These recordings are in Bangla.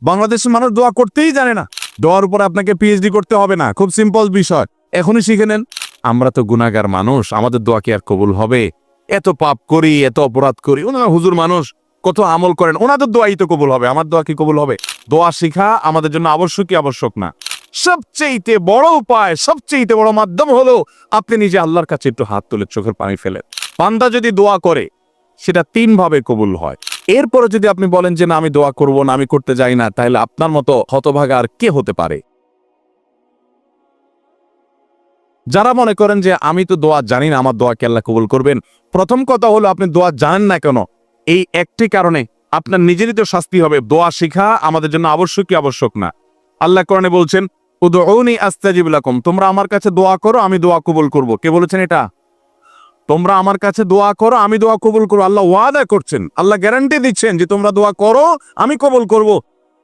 বাংলাদেশের মানুষ দোয়া করতেই জানে না। দোয়ার উপর আপনাকে পিএইচডি করতে হবে না, খুব সিম্পল বিষয়, এখনই শিখে নেন। আমরা তো গুনাহগার মানুষ, আমাদের দোয়া কি আর কবুল হবে? এত পাপ করি, এত অপরাধ করি, ওনারা হুজুর মানুষ, কত আমল করেন, ওনাদের দোয়াই তো কবুল হবে, আমার দোয়া কি কবুল হবে? দোয়া শিখা আমাদের জন্য আবশ্যক কি আবশ্যক না? সবচেয়ে বড় উপায়, সবচেয়ে বড় মাধ্যম হলো আপনি নিজে আল্লাহর কাছে একটু হাত তুলে চোখের পানি ফেলেন। বান্দা যদি দোয়া করে সেটা 3 ভাবে কবুল হয়। এরপরে যদি আপনি বলেন যে না আমি দোয়া করব না, আমি করতে যাই না, তাহলে আপনার মতো হতভাগা আর কে হতে পারে? যারা মনে করেন যে আমি তো দোয়া জানি না, আমার দোয়া কে আল্লাহ কবুল করবেন, প্রথম কথা হলো আপনি দোয়া জানেন না কেন, এই একটি কারণে আপনার নিজেরই তো শাস্তি হবে। দোয়া শিখা আমাদের জন্য আবশ্যক কি আবশ্যক না? আল্লাহ কোরআনে বলছেন উদউনি আস্তাজিব লাকুম, তোমরা আমার কাছে দোয়া করো আমি দোয়া কবুল করব। কে বলেছেন এটা? তোমরা আমার কাছে দোয়া করো আমি দোয়া কবুল করব। আল্লাহ ওয়াদা করছেন, আল্লাহ গ্যারান্টি দিচ্ছেন যে তোমরা দোয়া করো আমি কবুল করব।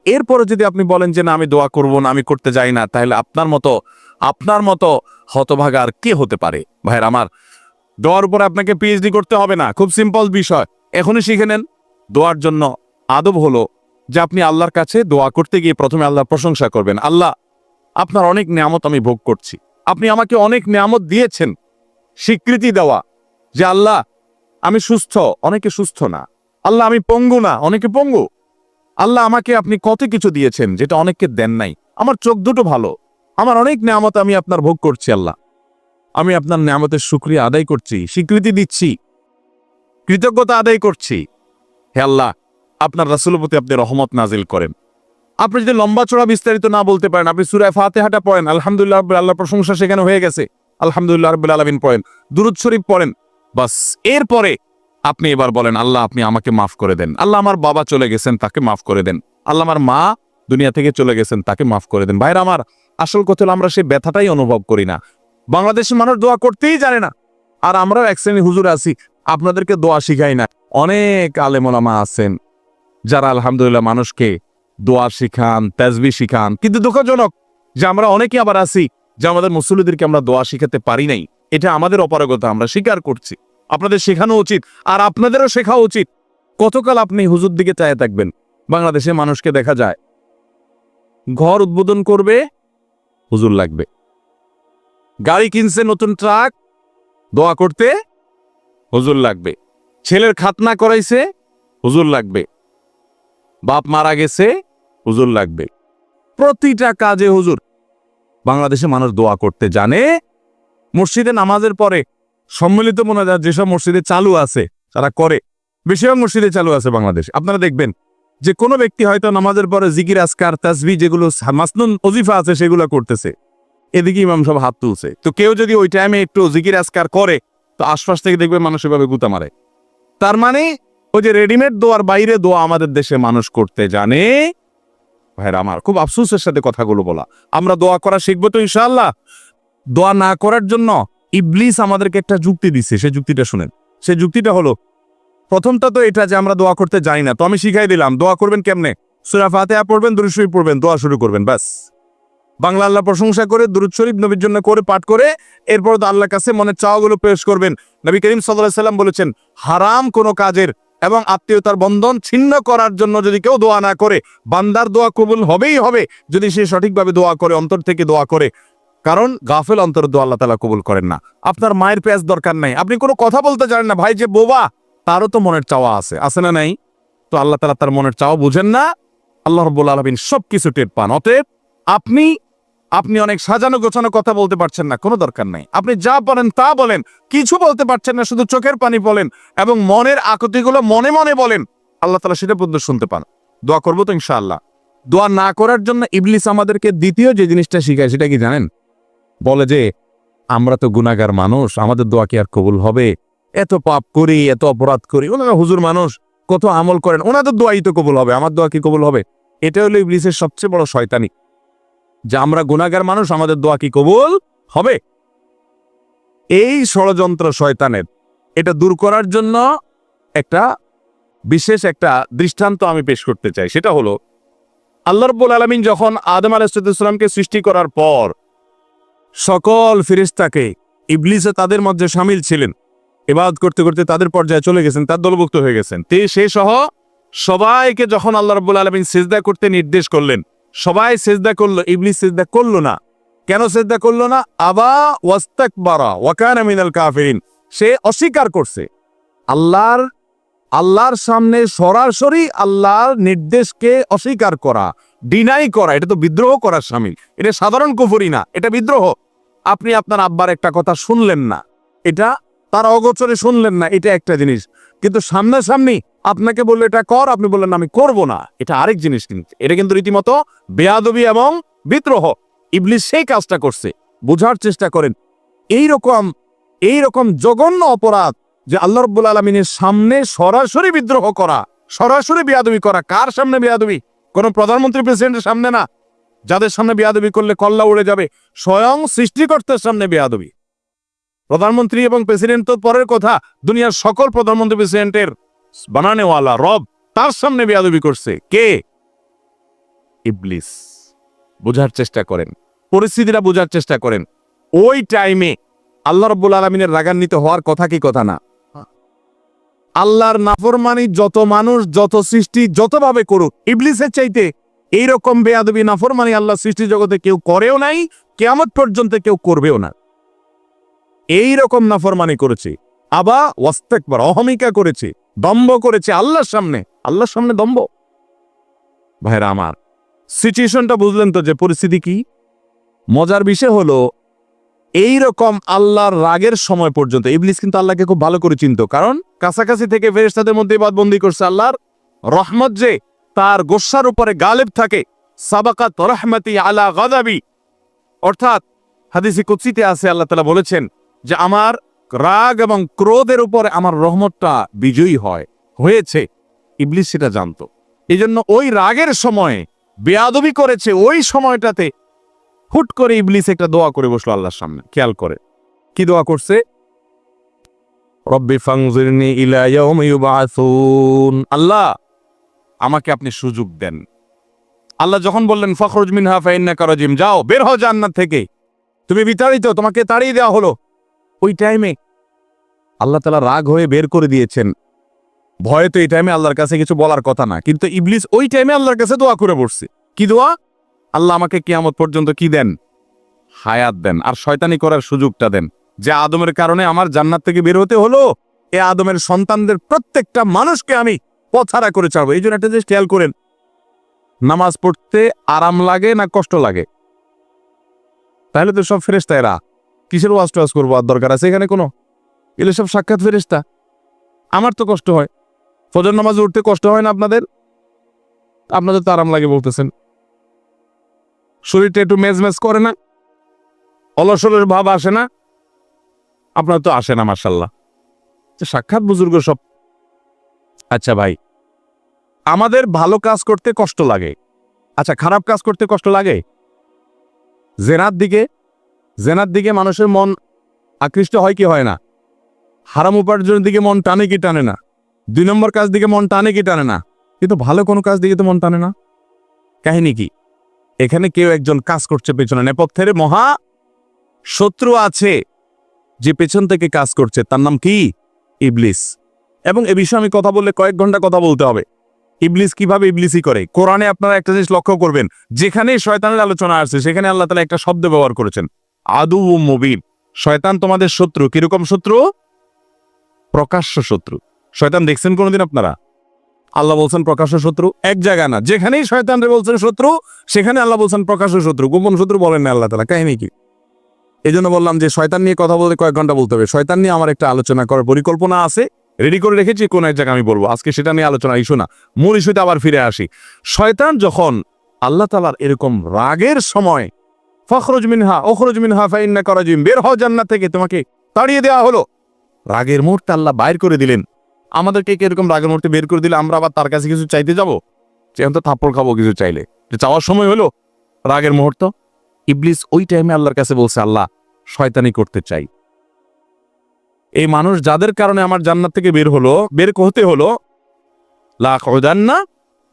এরপরে যদি আপনি বলেন যে না আমি দোয়া করব না, আমি করতে যাই না, তাহলে আপনার মতো হতভাগা আর কে হতে পারে? ভাইয়ের আমার, দোয়ার উপর আপনাকে পিএইচডি করতে হবে না, খুব সিম্পল বিষয়, এখনই শিখে নেন। দোয়ার জন্য আদব হলো যে আপনি আল্লাহর কাছে দোয়া করতে গিয়ে প্রথমে আল্লাহর প্রশংসা করবেন। আল্লাহ, আপনার অনেক নিয়ামত আমি ভোগ করছি, আপনি আমাকে অনেক নিয়ামত দিয়েছেন। স্বীকৃতি দেওয়া যে আল্লাহ আমি সুস্থ, অনেকে সুস্থ না। আল্লাহ আমি পঙ্গু না, অনেকে পঙ্গু। আল্লাহ আমাকে আপনি কত কিছু দিয়েছেন যেটা অনেককে দেন নাই। আমার চোখ দুটো ভালো, আমার অনেক নিয়ামত আমি আপনার ভোগ করছি। আল্লাহ, আমি আপনার নিয়ামতের শুকরিয়া আদায় করছি, স্বীকৃতি দিচ্ছি, কৃতজ্ঞতা আদায় করছি। হে আল্লাহ, আপনার রাসূলের প্রতি আপনি রহমত নাজিল করেন। আপনি যদি লম্বা চড়া বিস্তারিত না বলতে পারেন, আপনি সূরা ফাতিহাটা পড়েন, আলহামদুলিল্লাহ রাব্বিল আল্লাহর প্রশংসা সেখানে হয়ে গেছে, আলহামদুলিল্লাহ রাব্বিল আলামিন পড়েন, দুরূদ শরীফ পড়েন, বাস। এরপরে আপনি এবার বলেন আল্লাহ আপনি আমাকে মাফ করে দেন। আল্লাহ আমার বাবা চলে গেছেন, তাকে মাফ করে দেন। আল্লাহ আমার মা দুনিয়া থেকে চলে গেছেন, তাকে মাফ করে দেন। ভাইরা আমার, আসল কথা হলো আমরা সেই ব্যথাটাই অনুভব করি না। বাংলাদেশের মানুষ দোয়া করতেই জানে না, আর আমরাও এক শ্রেণী হুজুর আছি আপনাদেরকে দোয়া শিখাই না। অনেক আলেম ওলামা আছেন যারা আলহামদুলিল্লাহ মানুষকে দোয়া শিখান, তাসবিহ শিখান, কিন্তু দুঃখজনক যে আমরা অনেকে আবার আছি যে আমাদের মুসল্লিদেরকে আমরা দোয়া শিখাতে পারি নাই। এটা আমাদের অপারগতা, আমরা স্বীকার করছি। আপনাদের শেখানো উচিত, আর আপনাদেরও শেখা উচিত। কতকাল আপনি হুজুর দিকে চায়ে থাকবেন? বাংলাদেশে মানুষকে দেখা যায় ঘর উদ্বোধন করবে, হুজুর লাগবে। গাড়ি কিনছে নতুন ট্রাক, দোয়া করতে হুজুর লাগবে। ছেলের খাতনা করাইছে, হুজুর লাগবে। বাপ মারা গেছে, হুজুর লাগবে। প্রতিটা কাজে হুজুর। বাংলাদেশে মানুষ দোয়া করতে জানে। মসজিদে নামাজের পরে সম্মিলিত মোনাজাত যেসব মসজিদে চালু আছে তারা করে, বেশিরভাগ মসজিদে চালু আছে বাংলাদেশ। আপনারা দেখবেন যে কোনো ব্যক্তি হয়তো নামাজের পরে জিকির আজকার তাসবিহ যেগুলো মাসনুন ওজিফা আছে সেগুলো করতেছে, এদিকে ইমাম সব হাত তুলছে। তো কেউ যদি ওই টাইমে একটু জিকির আজকার করে তো আশপাশ থেকে দেখবে মানুষ এভাবে গুতা মারে। তার মানে ওই যে রেডিমেড দোয়ার বাইরে দোয়া আমাদের দেশে মানুষ করতে জানে। ভাইরা আমার, খুব আফসোসের সাথে কথাগুলো বলা। আমরা দোয়া করা শিখবো তো ইনশাআল্লাহ। দোয়া না করার জন্য ইবলিস আমাদেরকে একটা যুক্তি দিচ্ছে, সেই যুক্তিটা শুনেন। সেই যুক্তিটা হলো, প্রথমটা তো এটা যে আমরা দোয়া করতে জানি না, তো আমি শিখাই দিলাম দোয়া করবেন কেমনে। সূরা ফাতিহা পড়বেন, দুরূদ শরীফ পড়বেন, দোয়া শুরু করবেন, ব্যাস। বাংলা আল্লাহ প্রশংসা করে দুরূদ শরীফ নবীর জন্য করে পাঠ করে এরপর তো আল্লাহর কাছে মনের চাওয়াগুলো পেশ করবেন। নবী করিম সাল্লাল্লাহু আলাইহি সাল্লাম বলেছেন, হারাম কোনো কাজের এবং আত্মীয়তার বন্ধন ছিন্ন করার জন্য যদি কেউ দোয়া না করে, বান্দার দোয়া কবুল হবেই হবে যদি সে সঠিকভাবে দোয়া করে, অন্তর থেকে দোয়া করে। কারণ গাফেল অন্তর দোয়া আল্লাহ তাআলা কবুল করেন না। আপনার মায়ের পেঁয়াজ দরকার নাই, আপনি কোনো কথা বলতে জানেন না, ভাই যে বোবা, তারও তো মনের চাওয়া আছে, আছে না নাই? তো আল্লাহ তাআলা তার মনের চাওয়া বুঝেন না? আল্লাহ রাব্বুল আলামিন সবকিছু টের পান। অতএব আপনি অনেক সাজানো গোছানো কথা বলতে পারছেন না, কোনো দরকার নাই। আপনি যা বলেন তা বলেন, কিছু বলতে পারছেন না, শুধু চোখের পানি বলেন এবং মনের আকুতিগুলো মনে মনে বলেন, আল্লাহ তাআলা সেটা পর্যন্ত শুনতে পান। দোয়া করবো তো ইনশাআল্লাহ। দোয়া না করার জন্য ইবলিস আমাদেরকে দ্বিতীয় যে জিনিসটা শিখায় সেটা কি জানেন? বলে যে আমরা তো গুনাহগার মানুষ, আমাদের দোয়া কি আর কবুল হবে? এত পাপ করি, এত অপরাধ করি, ওনারা হুজুর মানুষ, কত আমল করেন, ওনাদের দোয়াই তো কবুল হবে, আমার দোয়া কি কবুল হবে? এটা হলো ইবলিসের সবচেয়ে বড় শয়তানি, যে আমরা গুনাহগার মানুষ, আমাদের দোয়া কি কবুল হবে? এই ষড়যন্ত্র শয়তানের, এটা দূর করার জন্য একটা বিশেষ একটা দৃষ্টান্ত আমি পেশ করতে চাই। সেটা হলো আল্লাহ রাব্বুল আলামিন যখন আদম আলাইহিস সালামকে সৃষ্টি করার পর সকল ফেরেশতাকে, ইবলিসও তাদের মধ্যে শামিল ছিলেন, ইবাদত করতে করতে তাদের পর্যায়ে চলে গেছেন, তার দলভুক্ত হয়ে গেছেন, সে সহ সবাইকে যখন আল্লাহ রাব্বুল আলামিন সিজদা করতে নির্দেশ করলেন, সবাই সিজদা করলো, ইবলিস সিজদা করলো না। কেন সিজদা করলো না? আবা ওয়াস্তাকবারা ওয়া কানা মিনাল কাফিরিন। সে অস্বীকার করছে। আল্লাহর সামনে সরাসরি আল্লাহর নির্দেশকে অস্বীকার করা, ডিনাই করা, এটা তো বিদ্রোহ করার শামিল। এটা সাধারণ কুফরি না, এটা বিদ্রোহ। আপনি আপনার আব্বার একটা কথা শুনলেন না, এটা তার অগোচরে শুনলেন না, এটা একটা জিনিস। কিন্তু সামনাসামনি আপনাকে বললো এটা কর, আপনি বললেন আমি করব না, এটা আরেক জিনিস। কিন্তু এটা কিন্তু রীতিমতো বেয়াদবি এবং বিদ্রোহ। ইবলিস সেই কাজটা করছে। বোঝার চেষ্টা করেন, এইরকম জঘন্য অপরাধ যে আল্লাহ রাব্বুল আলামিনের সামনে সরাসরি বিদ্রোহ করা, সরাসরি বেয়াদবি করা। কার সামনে বেয়াদবি? কোন প্রধানমন্ত্রী প্রেসিডেন্টের সামনে না, যাদের সামনে বেয়াদবি করলে কল্লা উড়ে যাবে। স্বয়ং সৃষ্টিকর্তার সামনে বেয়াদবি। প্রধানমন্ত্রী এবং প্রেসিডেন্ট তো পরের কথা, দুনিয়ার সকল প্রধানমন্ত্রী প্রেসিডেন্টের বানানেওয়ালা রব, তার সামনে বেয়াদবি করছে কে? ইবলিস। বোঝার চেষ্টা করেন, পরিস্থিতিটা বোঝার চেষ্টা করেন। ওই টাইমে আল্লাহ রাব্বুল আলামিনের রাগান্বিত হওয়ার কথা কি কথা না? আল্লাহর নাফরমানি যত মানুষ, যত সৃষ্টি যতভাবে করুক, ইবলিসের চাইতে এইরকম বেয়াদবি নাফরমানি আল্লাহ সৃষ্টি জগতে কেউ করেও নাই, কিয়ামত পর্যন্ত কেউ করবেও না। এইরকম নাফরমানি করেছে, আবা ওয়াস্তাকবার, অহমিকা করেছে, দম্ভ করেছে আল্লাহর সামনে দম্ভ। ভাইরা আমার, সিচুয়েশনটা বুঝলেন তো যে পরিস্থিতি কি? মজার বিষয় হলো এইরকম আল্লাহর রাগের সময় পর্যন্ত ইবলিস কিন্তু আল্লাহকে খুব ভালো করে চিনত, কারণ কাছাকাছি থেকে ফেরেশতাদের মধ্যে ইবাদতবন্দি করছে। আল্লাহর রহমত যে তার গোসার উপরে গালেব থাকে, সাবাকাত রাহমাতি আলা গাদাবি, অর্থাৎ হাদিসে কুদসিতে আছে আল্লাহ তাআলা বলেছেন যে আমার রাগ এবং ক্রোধের উপরে আমার রহমতটা বিজয়ী হয়েছে। ইবলিস সেটা জানতো, এই জন্য ওই রাগের সময়ে বেয়াদবি করেছে। ওই সময়টাতে হুট করে ইবলিস একটা দোয়া করে বসলো আল্লাহর সামনে। খেয়াল করে কি দোয়া করছে? রব্বি ফানজিরনি ইলা ইয়াউমি ইউবআসুন, আল্লাহ আমাকে আপনি সুযোগ দেন। আল্লাহ যখন বললেন ফাখরুজ মিনহা ফাইন্নাকা রাজিম, যাও বের হও জান্নাত থেকে, তুমি বিতাড়িত, তোমাকে তাড়িয়ে দেওয়া হলো। ওই টাইমে আল্লাহ তাআলা রাগ হয়ে বের করে দিয়েছেন। ভয়ে তো এই টাইমে আল্লাহর কাছে কিছু বলার কথা না, কিন্তু ইবলিস ওই টাইমে আল্লাহর কাছে দোয়া করে বসছে। কি দোয়া? আল্লাহ আমাকে কিয়ামত পর্যন্ত কি দেন? হায়াত দেন, আর শয়তানি করার সুযোগটা দেন। যে আদমের কারণে আমার জান্নাত থেকে বের হতে হলো, এ আদমের সন্তানদের প্রত্যেকটা মানুষকে আমি পথহারা করে ছাড়বো। এই জন্য একটা জিনিস খেয়াল করেন, নামাজ পড়তে আরাম লাগে না কষ্ট লাগে? তাহলে তো সব ফেরেশতা, এরা কিসের ওয়াজ টোয়াজ করবো, আর দরকার আছে এখানে কোনো? এগুলো সব সাক্ষাৎ ফেরেশতা। আমার তো কষ্ট হয়, ফজর নামাজ উঠতে কষ্ট হয় না আপনাদের? আপনাদের তো আরাম লাগে বলতেছেন। শরীরটা একটু মেজমেজ করে না? অলসরের ভাব আসে না? আপনার তো আসে না মাশাআল্লাহ। সাক্ষাৎ বুজুর্গ সব। আচ্ছা ভাই, আমাদের ভালো কাজ করতে কষ্ট লাগে, আচ্ছা খারাপ কাজ করতে কষ্ট লাগে? জেনার দিকে মানুষের মন আকৃষ্ট হয় কি হয় না? হারাম উপার্জনের দিকে মন টানে কি টানে না? 2 নম্বর কাজ দিকে মন টানে কি টানে না? কিন্তু ভালো কোনো কাজ দিকে তো মন টানে না। কাহিনী কি? এখানে কেউ একজন কাজ করছে, পেছনে নেপথ্যের মহা শত্রু আছে যে পেছন থেকে কাজ করছে, তার নাম কি? ইবলিস। এবং এ বিষয়ে আমি কথা বললে কয়েক ঘন্টা কথা বলতে হবে। ইবলিস কিভাবে ইবলিসই করে, কোরআনে আপনারা একটা জিনিস লক্ষ্য করবেন, যেখানে শয়তানের আলোচনা আসছে সেখানে আল্লাহ তাআলা একটা শব্দ ব্যবহার করেছেন, আদু মুবিন। শয়তান তোমাদের শত্রু। কিরকম শত্রু? প্রকাশ্য শত্রু। শয়তান দেখছেন কোনোদিন আপনারা? আল্লাহ বলছেন প্রকাশ্য শত্রু। এক জায়গা না, যেখানেই শয়তানরে বলছেন শত্রু, সেখানে আল্লাহ বলছেন প্রকাশ্য শত্রু। গোপন শত্রু বলেন না আল্লাহ তাআলা। কাহিনী কি? এই জন্য বললাম যে শয়তান নিয়ে কথা বলতে কয়েক ঘন্টা বলতে হবে। শয়তান নিয়ে আমার একটা আলোচনা করার পরিকল্পনা আছে, রেডি করে রেখেছি, কোন এক জায়গায় আমি বলবো। আজকে সেটা নিয়ে আলোচনা ইস্যু না, মূল ইস্যুতে আবার ফিরে আসি। শয়তান যখন আল্লাহ তাআলার এরকম রাগের সময়, ফাখরুজ মিনহা উখরুজ মিনহা ফাইন্নাকা রাজিম, বের হও জান্নাত থেকে, তোমাকে তাড়িয়ে দেওয়া হলো। রাগের মুহূর্তে আল্লাহ বাইর করে দিলেন। আমাদেরকে এরকম রাগের মুহূর্তে বের করে দিলে আমরা আবার তার কাছে কিছু চাইতে যাবো? যেমন তো থাপ্পড় খাবো কিছু চাইলে, যে চাওয়ার সময় হলো রাগের মুহূর্ত। ইবলিস ওই টাইমে আল্লাহর কাছে বলছে, আল্লাহ শয়তানি করতে চাই। এই মানুষ যাদের কারণে আমার জান্নাত থেকে বের হতে হলো, লাকুদান্না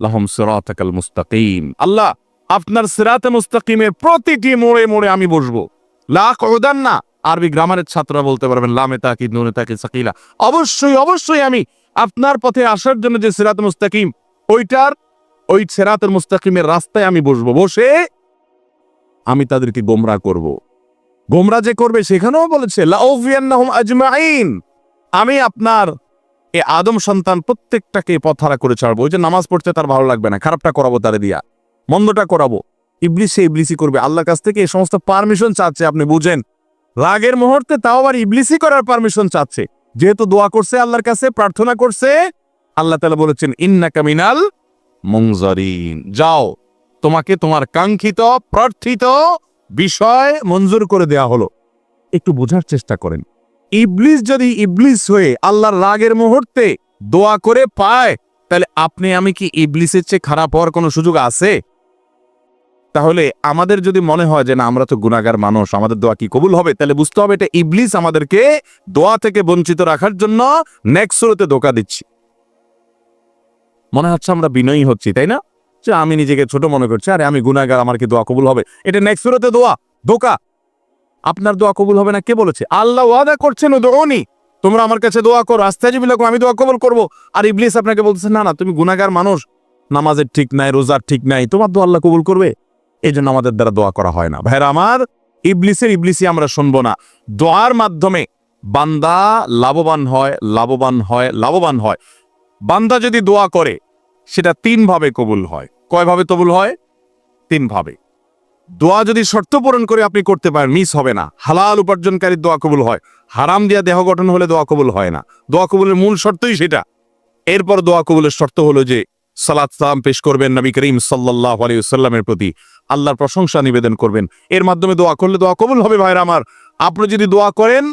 লাহুম সিরাতাকাল মুস্তাকিম, আল্লাহ আপনার সিরাতে মুস্তাকিমের প্রতিটি মোড়ে মোড়ে আমি বসবো। লাকুদান্না, আরবি গ্রামারের ছাত্ররা বলতে পারবেন, লামে তাকিদ নুনে তাকিদ সাকিলা, অবশ্যই অবশ্যই আমি আপনার পথে আসার জন্য যে সিরাতে মুস্তাকিম, ওই সিরাতুল মুস্তাকিমের রাস্তায় আমি বসবো, বসে আমি তাদেরকে গোমরাহ করব। গোমরাহ যে করবে সেখানেও বলেছে লাউফিয়ান্নাহুম আজমাইন, আমি আপনার এই আদম সন্তান প্রত্যেকটাকে পথহারা করে ছাড়বো। ওই যে নামাজ পড়তে তার ভালো লাগবে না, খারাপটা করাবো তারে দিয়া, মন্দটা করাবো। ইবলিসি করবে, আল্লাহর কাছ থেকে এই সমস্ত পারমিশন চাচ্ছে। আপনি বুঝেন, রাগের মুহূর্তে তাও আবার ইবলিসি করার পারমিশন চাচ্ছে, যেহেতু দোয়া করছে আল্লাহর কাছে, প্রার্থনা করছে। আল্লাহ তাআলা বলেছেন ইন্নাকা মিনাল মুনজারিন, যাও, তোমাকে তোমার কাঙ্ক্ষিত প্রার্থিত বিষয় মঞ্জুর করে দেয়া হলো। একটু বোঝার চেষ্টা করেন, ইবলিস যদি ইবলিস হয়ে আল্লাহর রাগের মুহূর্তে দোয়া করে পায়, তাহলে আপনি আমি কি ইবলিসের চেয়ে খারাপ হওয়ার কোনো সুযোগ আছে? তাহলে আমাদের যদি মনে হয় যে না আমরা তো গুনাহগার মানুষ, আমাদের দোয়া কি কবুল হবে, তাহলে বুঝতে হবে এটা ইবলিস আমাদেরকে দোয়া থেকে বঞ্চিত রাখার জন্য নেক্সট সুরতে ধোঁকা দিচ্ছি। মনে হচ্ছে আমরা বিনয়ী হচ্ছি, তাই না? যে আমি নিজেকে ছোট মনে করছি, আরে আমি গুনাহগার, আমার কি দোয়া কবুল হবে? এটা নেক্সট সুরতে দোয়া, ধোঁকা। আপনার দোয়া কবুল হবে না কে বলেছে? আল্লাহ ওয়াদা করছেন উদউনি, তোমরা আমার কাছে দোয়া করো, আস্তাজিব লাকুম, আমি দোয়া কবুল করব। আর ইবলিস আপনাকে বলতেছে না না, তুমি গুনাহগার মানুষ, নামাজের ঠিক নাই, রোজার ঠিক নাই, তোমার দোয়া আল্লাহ কবুল করবে? এই জন্য আমাদের দ্বারা দোয়া করা হয় না। ভাইরা আমার, ইবলিসি আমরা শুনবো না। দোয়ার মাধ্যমে বান্দা লাভবান হয়। বান্দা যদি দোয়া করে সেটা 3 ভাবে কবুল হয়। কয় ভাবে কবুল হয়? 3 ভাবে। দোয়া যদি শর্ত পূরণ করে আপনি করতে পারেন, মিস হবে না। হালাল উপার্জনকারীর দোয়া কবুল হয়। হারাম দিয়া দেহ গঠন হলে দোয়া কবুল হয় না। দোয়া কবুলের মূল শর্তই সেটা। এরপর দোয়া কবুলের শর্ত হলো যে সালাত সালাম পেশ করবেন নবী করিম সাল্লাল্লাহু আলাইহি ওয়াসাল্লামের প্রতি, আল্লাহর প্রশংসা নিবেদন করবেন। এর মাধ্যমে দোয়া করলে দোয়া কবুল হবে। ভাইরা আমার, আপনি যদি দোয়া করেন,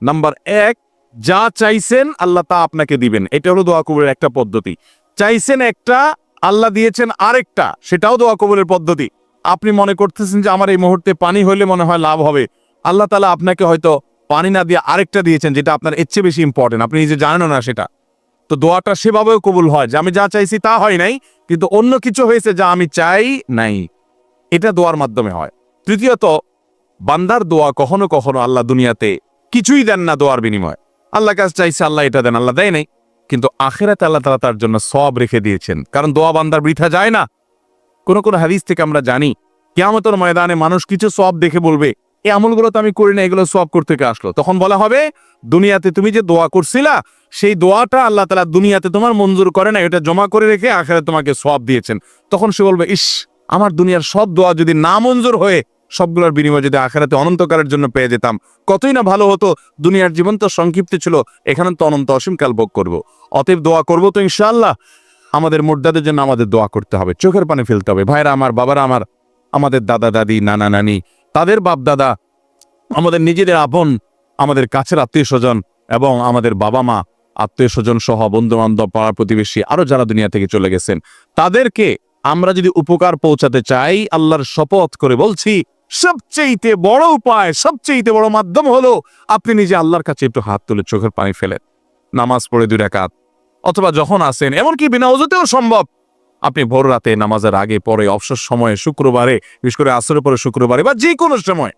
নাম্বার 1, যা চাইছেন আল্লাহ তা আপনাকে দিবেন। এটা হলো দোয়া কবুলের একটা পদ্ধতি। চাইছেন একটা, আল্লাহ দিয়েছেন আরেকটা, সেটাও দোয়া কবুলের পদ্ধতি। আপনি মনে করতেছেন যে আমার এই মুহূর্তে পানি হইলে মনে হয় লাভ হবে, আল্লাহ তাআলা আপনাকে হয়তো পানি না দিয়ে আরেকটা দিয়েছেন, যেটা আপনার এর চেয়ে বেশি ইম্পর্টেন্ট, আপনি নিজে জানেন না সেটা। তো দোয়াটা সেভাবেও কবুল হয় যে আমি যা চাইছি তা হয় নাই, কিন্তু অন্য কিছু হয়েছে যা আমি চাই নাই। এটা দোয়ার মাধ্যমে হয়। তৃতীয়ত, বান্দার দোয়া কখনো কখনো আল্লাহ দুনিয়াতে কিছুই দেন না দোয়ার বিনিময়। আল্লাহ কাছে চাইছে, আল্লাহ এটা দেন, আল্লাহ দেয় নাই, কিন্তু আখিরাতে আল্লাহ তাআলা তার জন্য সওয়াব রেখে দিয়েছেন। কারণ দোয়া বান্দার বৃথা যায় না। কোন কোন হাদিস থেকে আমরা জানি কিয়ামতের ময়দানে মানুষ কিছু সওয়াব দেখে বলবে, এই আমলগুলো তো আমি করি না, এগুলো সওয়াব করতে থেকে আসলো। তখন বলা হবে, দুনিয়াতে তুমি যে দোয়া করছিলা, সেই দোয়াটা আল্লাহ তাআলা দুনিয়াতে তোমার মঞ্জুর করে না, এটা জমা করে রেখে আখিরাতে তোমাকে সওয়াব দিয়েছেন। তখন সে বলবে, ইস, আমার দুনিয়ার সব দোয়া যদি না মঞ্জুর হয়ে সবগুলোর বিনিময়ে যদি আখিরাতে অনন্তকালের জন্য পেয়ে যেতাম, কতই না ভালো হতো। দুনিয়ার জীবন তো সংক্ষিপ্ত ছিল, এখানে তো অনন্ত অসীমকাল ভোগ করব। অতএব দোয়া করব তো ইনশাআল্লাহ। আমাদের মুর্দাদের জন্য আমাদের দোয়া করতে হবে, চোখের পানি ফেলতে হবে। ভাইরা আমার, বাবারা আমার, আমাদের দাদা দাদি, নানা নানি, তাদের বাপ দাদা, আমাদের নিজেদের আপন, আমাদের কাছের আত্মীয় স্বজন এবং আমাদের বাবা মা, আত্মীয় স্বজন সহ বন্ধু বান্ধব, পাড়া প্রতিবেশী, আরো যারা দুনিয়া থেকে চলে গেছেন, তাদেরকে আমরা যদি উপকার পৌঁছাতে চাই, আল্লাহর শপথ করে বলছি, সবচেয়ে বড় উপায়, সবচেয়ে বড় মাধ্যম হলো আপনি নিজে আল্লাহর কাছে একটু হাত তুলে চোখের পানি ফেলেন, নামাজ পড়ে 2 রাকাত, অথবা যখন আসেন, এমনকি বিনা ওযুতেও সম্ভব, আপনি ভোর রাতে নামাজের আগে পরে, অবসর সময়ে, শুক্রবারে, বিশেষ করে আসরের পরে শুক্রবারে বা যে কোনো সময়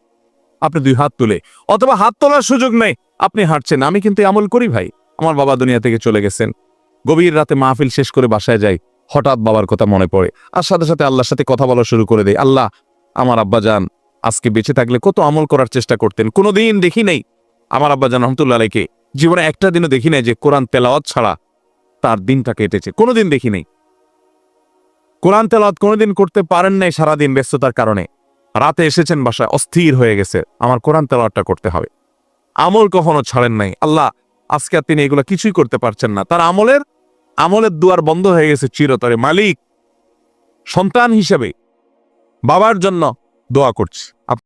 আপনি 2 হাত তুলে, অথবা হাত তোলার সুযোগ নেই, আপনি হাঁটছেন। আমি কিন্তু আমল করি ভাই। আমার বাবা দুনিয়া থেকে চলে গেছেন, গভীর রাতে মাহফিল শেষ করে বাসায় যাই, হঠাৎ বাবার কথা মনে পড়ে, আর সাথে সাথে আল্লাহর সাথে কথা বলা শুরু করে দেয়। আল্লাহ, আমার আব্বা জান আজকে বেঁচে থাকলে কত আমল করার চেষ্টা করতেন, কোনোদিন দেখি নাই আমার আব্বা জান রহমতুল্লাহ আলাইকে জীবনে একটা দিনও দেখি নাই যে কোরআন তেলাওয়াত ছাড়া তার দিনটা কেটেছে, কোনোদিন দেখি নাই। কোরআন তেলাওয়াত কোনোদিন করতে পারেন নাই সারাদিন ব্যস্ততার কারণে, রাতে এসেছেন বাসায়, অস্থির হয়ে গেছে, আমার কোরআন তেলাওয়াতটা করতে হবে। আমল কখনো ছাড়েন নাই। আল্লাহ, আজকে তিনি এগুলো কিছুই করতে পারছেন না, তার আমলের দুয়ার বন্ধ হয়ে গেছে চিরতরে। মালিক, সন্তান হিসেবে বাবার জন্য দোয়া করছি।